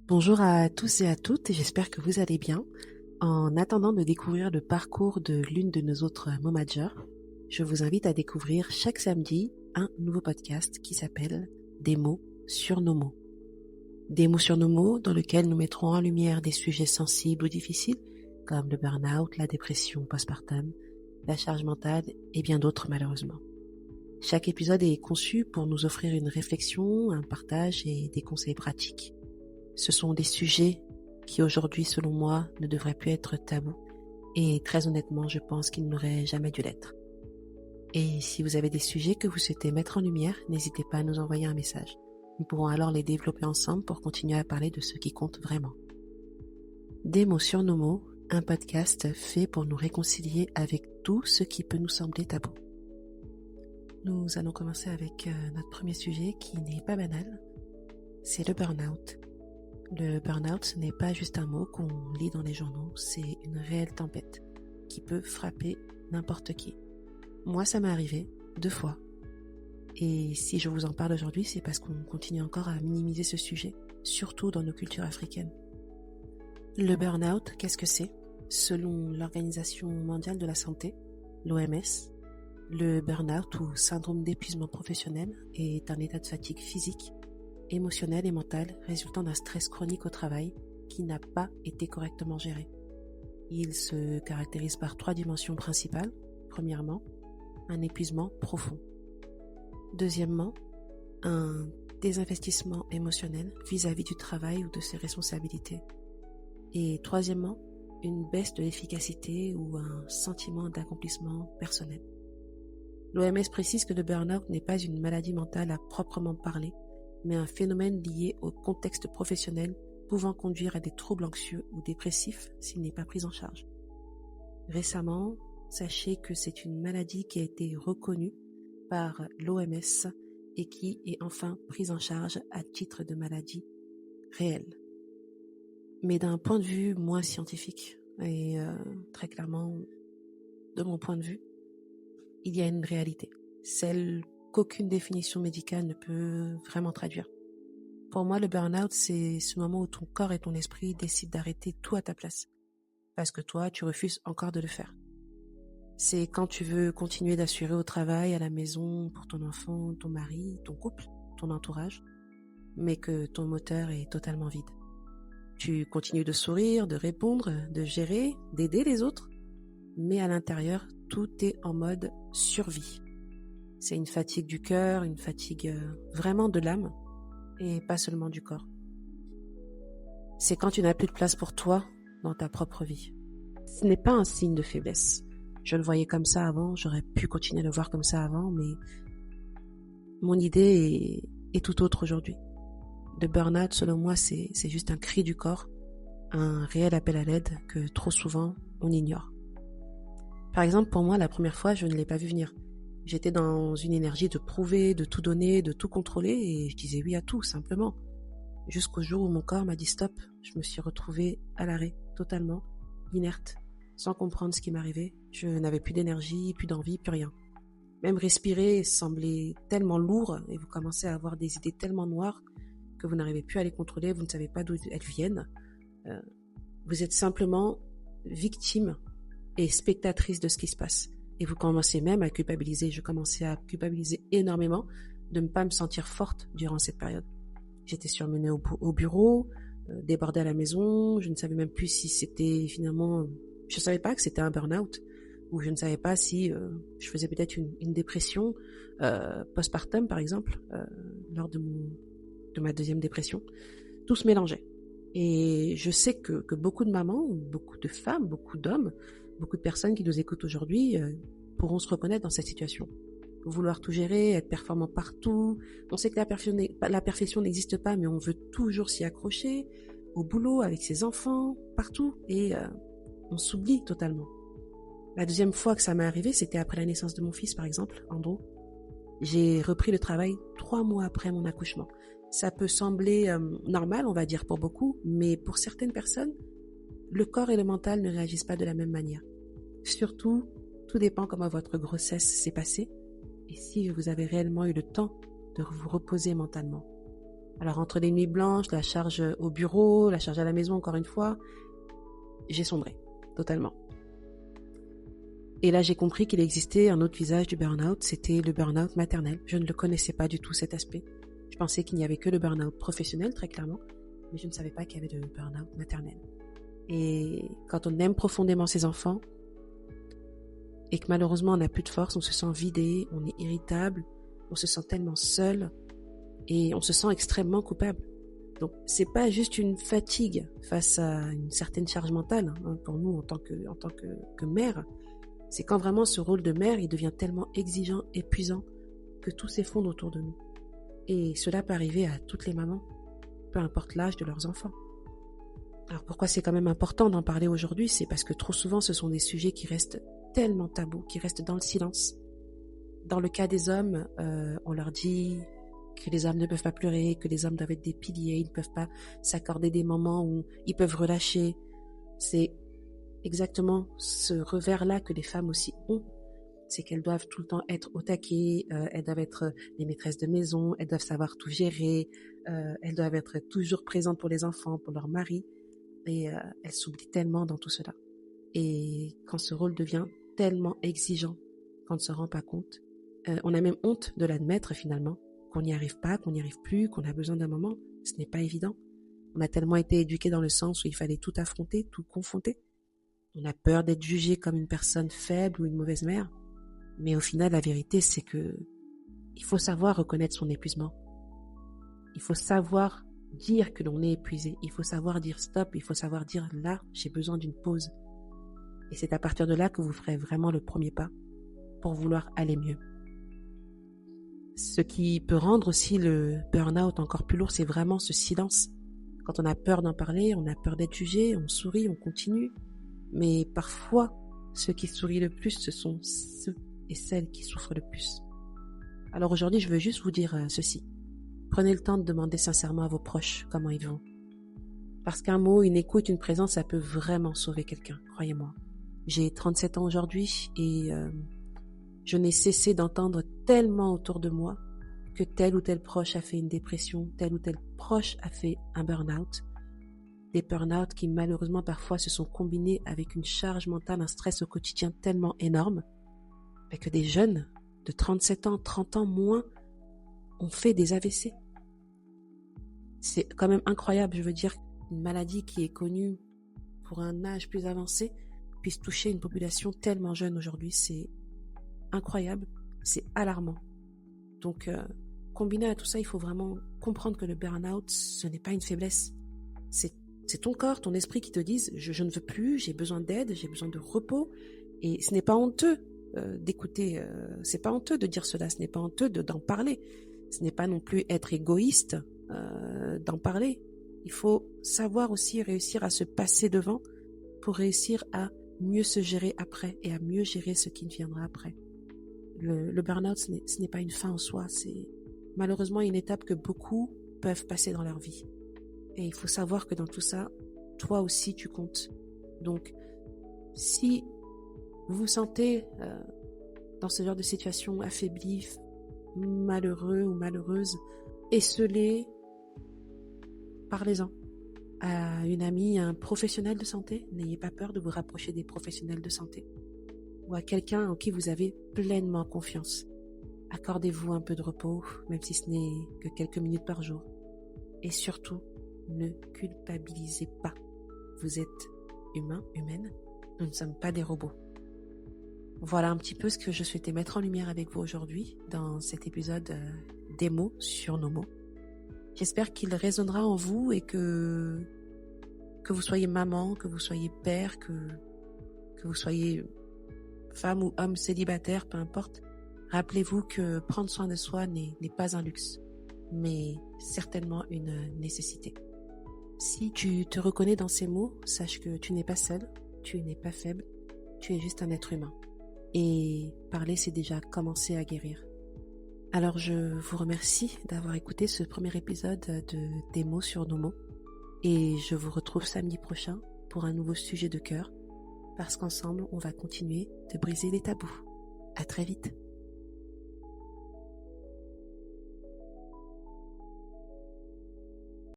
Bonjour à tous et à toutes, j'espère que vous allez bien. En attendant de découvrir le parcours de l'une de nos autres momagers, je vous invite à découvrir chaque samedi un nouveau podcast qui s'appelle Des mots sur nos mots. Des mots sur nos mots dans lequel nous mettrons en lumière des sujets sensibles ou difficiles comme le burn-out, la dépression postpartum, la charge mentale et bien d'autres malheureusement. Chaque épisode est conçu pour nous offrir une réflexion, un partage et des conseils pratiques. Ce sont des sujets qui aujourd'hui, selon moi, ne devraient plus être tabous. Et très honnêtement, je pense qu'ils n'auraient jamais dû l'être. Et si vous avez des sujets que vous souhaitez mettre en lumière, n'hésitez pas à nous envoyer un message. Nous pourrons alors les développer ensemble pour continuer à parler de ce qui compte vraiment. Des mots sur nos mots, un podcast fait pour nous réconcilier avec tout ce qui peut nous sembler tabou. Nous allons commencer avec notre premier sujet qui n'est pas banal, c'est le burn-out. Le burn-out, ce n'est pas juste un mot qu'on lit dans les journaux, c'est une réelle tempête qui peut frapper n'importe qui. Moi, ça m'est arrivé 2 fois. Et si je vous en parle aujourd'hui, c'est parce qu'on continue encore à minimiser ce sujet, surtout dans nos cultures africaines. Le burn-out, qu'est-ce que c'est ? Selon l'Organisation mondiale de la santé, l'OMS, le burn-out ou syndrome d'épuisement professionnel est un état de fatigue physique, émotionnel et mental résultant d'un stress chronique au travail qui n'a pas été correctement géré. Il se caractérise par 3 dimensions principales. Premièrement, un épuisement profond. Deuxièmement, un désinvestissement émotionnel vis-à-vis du travail ou de ses responsabilités. Et troisièmement, une baisse de l'efficacité ou un sentiment d'accomplissement personnel. L'OMS précise que le burn-out n'est pas une maladie mentale à proprement parler, mais un phénomène lié au contexte professionnel pouvant conduire à des troubles anxieux ou dépressifs s'il n'est pas pris en charge. Récemment, sachez que c'est une maladie qui a été reconnue par l'OMS et qui est enfin prise en charge à titre de maladie réelle. Mais d'un point de vue moins scientifique et très clairement de mon point de vue, il y a une réalité, celle qu'aucune définition médicale ne peut vraiment traduire. Pour moi, le burn-out, c'est ce moment où ton corps et ton esprit décident d'arrêter tout à ta place. Parce que toi, tu refuses encore de le faire. C'est quand tu veux continuer d'assurer au travail, à la maison, pour ton enfant, ton mari, ton couple, ton entourage, mais que ton moteur est totalement vide. Tu continues de sourire, de répondre, de gérer, d'aider les autres, mais à l'intérieur, tout est en mode survie. C'est une fatigue du cœur, une fatigue vraiment de l'âme et pas seulement du corps. C'est quand tu n'as plus de place pour toi dans ta propre vie. Ce n'est pas un signe de faiblesse. Je le voyais comme ça avant, j'aurais pu continuer à le voir comme ça avant, mais mon idée est tout autre aujourd'hui. Le burn-out, selon moi, c'est juste un cri du corps, un réel appel à l'aide que trop souvent on ignore. Par exemple, pour moi, la première fois, je ne l'ai pas vu venir. J'étais dans une énergie de prouver, de tout donner, de tout contrôler et je disais oui à tout, simplement. Jusqu'au jour où mon corps m'a dit stop, je me suis retrouvée à l'arrêt, totalement, inerte, sans comprendre ce qui m'arrivait. Je n'avais plus d'énergie, plus d'envie, plus rien. Même respirer semblait tellement lourd et vous commencez à avoir des idées tellement noires que vous n'arrivez plus à les contrôler, vous ne savez pas d'où elles viennent. Vous êtes simplement victime et spectatrice de ce qui se passe. Et vous commencez même à culpabiliser. Je commençais à culpabiliser énormément de ne pas me sentir forte durant cette période. J'étais surmenée au bureau, débordée à la maison. Je ne savais même plus si c'était finalement... Je ne savais pas que c'était un burn-out. Ou je ne savais pas si je faisais peut-être une dépression postpartum, par exemple, lors de ma deuxième dépression. Tout se mélangeait. Et je sais que beaucoup de mamans, beaucoup de femmes, beaucoup d'hommes, beaucoup de personnes qui nous écoutent aujourd'hui pourront se reconnaître dans cette situation. Vouloir tout gérer, être performant partout. On sait que la perfection n'existe pas, mais on veut toujours s'y accrocher, au boulot, avec ses enfants, partout. Et on s'oublie totalement. La deuxième fois que ça m'est arrivé, c'était après la naissance de mon fils, par exemple, Andrew. J'ai repris le travail 3 mois après mon accouchement. Ça peut sembler normal, on va dire pour beaucoup, mais pour certaines personnes, le corps et le mental ne réagissent pas de la même manière. Surtout, tout dépend comment votre grossesse s'est passée et si vous avez réellement eu le temps de vous reposer mentalement. Alors entre les nuits blanches, la charge au bureau, la charge à la maison encore une fois, j'ai sombré totalement. Et là j'ai compris qu'il existait un autre visage du burn-out, c'était le burn-out maternel. Je ne le connaissais pas du tout cet aspect. Je pensais qu'il n'y avait que le burn-out professionnel très clairement, mais je ne savais pas qu'il y avait le burn-out maternel. Et quand on aime profondément ses enfants, et que malheureusement on n'a plus de force, on se sent vidé, on est irritable, on se sent tellement seul, et on se sent extrêmement coupable. Donc c'est pas juste une fatigue face à une certaine charge mentale, hein, pour nous en tant que mère, c'est quand vraiment ce rôle de mère il devient tellement exigeant, épuisant, que tout s'effondre autour de nous. Et cela peut arriver à toutes les mamans, peu importe l'âge de leurs enfants. Alors pourquoi c'est quand même important d'en parler aujourd'hui? C'est parce que trop souvent ce sont des sujets qui restent tellement tabous, qui restent dans le silence. Dans le cas des hommes, on leur dit que les hommes ne peuvent pas pleurer, que les hommes doivent être des piliers, ils ne peuvent pas s'accorder des moments où ils peuvent relâcher. C'est exactement ce revers-là que les femmes aussi ont. C'est qu'elles doivent tout le temps être au taquet, elles doivent être les maîtresses de maison, elles doivent savoir tout gérer, elles doivent être toujours présentes pour les enfants, pour leur mari. Et elles s'oublient tellement dans tout cela. Et quand ce rôle devient tellement exigeant, qu'on ne se rend pas compte, on a même honte de l'admettre finalement, qu'on n'y arrive pas, qu'on n'y arrive plus, qu'on a besoin d'un moment. Ce n'est pas évident. On a tellement été éduqués dans le sens où il fallait tout affronter, tout confronter. On a peur d'être jugé comme une personne faible ou une mauvaise mère. Mais au final, la vérité, c'est que il faut savoir reconnaître son épuisement. Il faut savoir dire que l'on est épuisé. Il faut savoir dire stop. Il faut savoir dire là, j'ai besoin d'une pause. Et c'est à partir de là que vous ferez vraiment le premier pas pour vouloir aller mieux. Ce qui peut rendre aussi le burn-out encore plus lourd, c'est vraiment ce silence. Quand on a peur d'en parler, on a peur d'être jugé, on sourit, on continue. Mais parfois, ceux qui sourient le plus, ce sont ceux et celles qui souffrent le plus. Alors aujourd'hui, je veux juste vous dire ceci. Prenez le temps de demander sincèrement à vos proches comment ils vont. Parce qu'un mot, une écoute, une présence, ça peut vraiment sauver quelqu'un, croyez-moi. J'ai 37 ans aujourd'hui et je n'ai cessé d'entendre tellement autour de moi que tel ou tel proche a fait une dépression, tel ou tel proche a fait un burn-out. Des burn-out qui malheureusement parfois se sont combinés avec une charge mentale, un stress au quotidien tellement énorme que des jeunes de 37 ans, 30 ans moins ont fait des AVC. C'est quand même incroyable, je veux dire, une maladie qui est connue pour un âge plus avancé puisse toucher une population tellement jeune aujourd'hui. C'est incroyable, c'est alarmant. Donc, combiné à tout ça, il faut vraiment comprendre que le burn-out, ce n'est pas une faiblesse. C'est ton corps, ton esprit qui te disent je ne veux plus, j'ai besoin d'aide, j'ai besoin de repos. Et ce n'est pas honteux d'écouter, c'est pas honteux de dire cela, ce n'est pas honteux d'en parler. Ce n'est pas non plus être égoïste d'en parler. Il faut savoir aussi réussir à se passer devant pour réussir à mieux se gérer après et à mieux gérer ce qui viendra après. Le burn-out, ce n'est pas une fin en soi, c'est malheureusement une étape que beaucoup peuvent passer dans leur vie. Et il faut savoir que dans tout ça, toi aussi tu comptes. Donc, si vous vous sentez dans ce genre de situation affaibli, malheureux ou malheureuse, esseulé, parlez-en à une amie, à un professionnel de santé. N'ayez pas peur de vous rapprocher des professionnels de santé ou à quelqu'un en qui vous avez pleinement confiance. Accordez-vous un peu de repos, même si ce n'est que quelques minutes par jour. Et surtout, ne culpabilisez pas. Vous êtes humain, humaine. Nous ne sommes pas des robots. Voilà un petit peu ce que je souhaitais mettre en lumière avec vous aujourd'hui dans cet épisode des mots sur nos mots. J'espère qu'il résonnera en vous et que vous soyez maman, que vous soyez père, que vous soyez femme ou homme célibataire, peu importe. Rappelez-vous que prendre soin de soi n'est pas un luxe, mais certainement une nécessité. Si tu te reconnais dans ces mots, sache que tu n'es pas seul, tu n'es pas faible, tu es juste un être humain. Et parler, c'est déjà commencer à guérir. Alors je vous remercie d'avoir écouté ce premier épisode des mots sur nos mots. Et je vous retrouve samedi prochain pour un nouveau sujet de cœur, parce qu'ensemble, on va continuer de briser les tabous. À très vite.